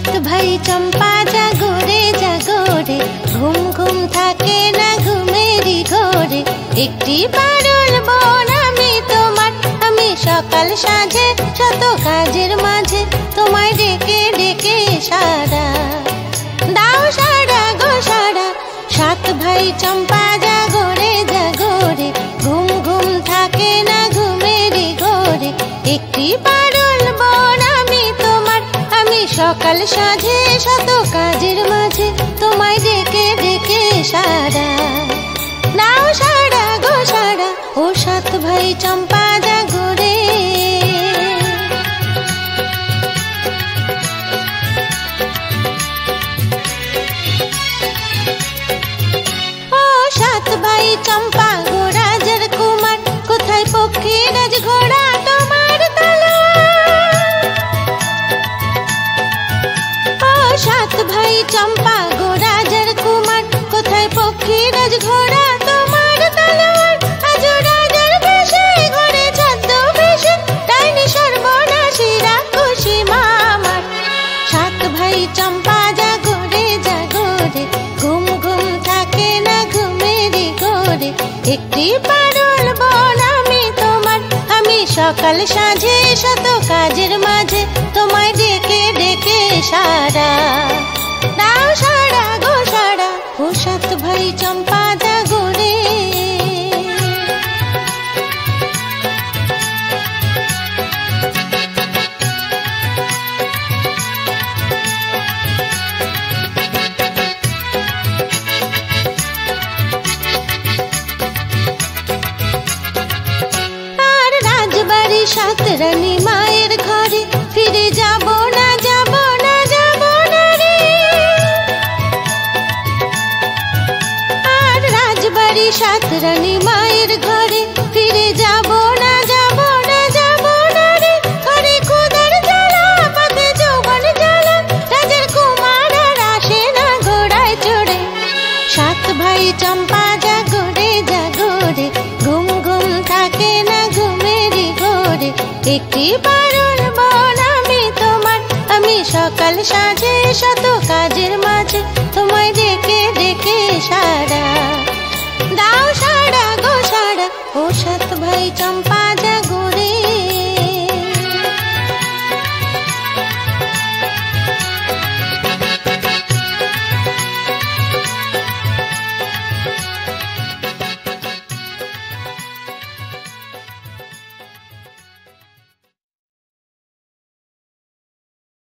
সাত ভাই চম্পা জাগরে জাগরে, ঘুম ঘুম থাকে না ঘুমেরই ঘরে। একটি পারুল বোন আমি তোমার, আমি সকাল সাঁঝে শত কাজের মাঝে তোমায় ডেকে ডেকে সারা দাও, সারা গো সারা। সাত ভাই চম্পা জাগরে জাগরে, ঘুম ঘুম থাকে না ঘুমেরই ঘরে। একটি পারুল বোন আমি তোমার, আমি সকাল সাঁঝে শত কাজের মাঝে তোমায় ডেকে ডেকে সারা দাও, সারা গো সারা। ও সাত ভাই চম্পা জাগরে। ও সাত ভাই চম্পা গো রাজার কুমার, কোথায় পক্ষীরাজ ঘোড়া তোমার তলোয়ার। ও সাত ভাই চম্পা গো রাজার কুমার, কোথায় পক্ষীরাজ ঘোড়া তোমার তলোয়ার। আজ রাজার বেশে ঘরে ছদ্মবেশে, ডাইনি সর্বনাশীরা খুশি মামার। সাত ভাই চম্পা জাগরে জাগরে, ঘুম ঘুম থাকে না ঘুমেরই ঘরে। একটি পারুল বোন আমি তোমার, আমি সকাল সাঁঝে শত কাজের মাঝে তোমায় ডেকে ডেকে সারা দাও, সারা গো সারা। ও সাত ভাই চম্পা জাগরে। আর রাজবাড়ি সাত রানী মায়ের ঘরে, ফিরে যাব না যাব না যাব না রে। আর রাজবাড়ি সাত রানী মায়ের ঘরে, ফিরে যাব না যাব না যাব না রে। ঘরে খোদার জ্বালা, পথে যৌবন জ্বালা, রাজার কুমার আর আসে না ঘোড়ায় চড়ে। সাত ভাই চম্পা জাগরে জাগরে, ঘুম ঘুম থাকে না ঘুমেরই ঘরে। একটি পারুল বোন আমি তোমার, আমি সকাল সাঁঝে শত কাজের মাঝে তোমায় ডেকে ডেকে সারা দাও, সারা গো সারা। ও সাত ভাই চম্পা জাগরে।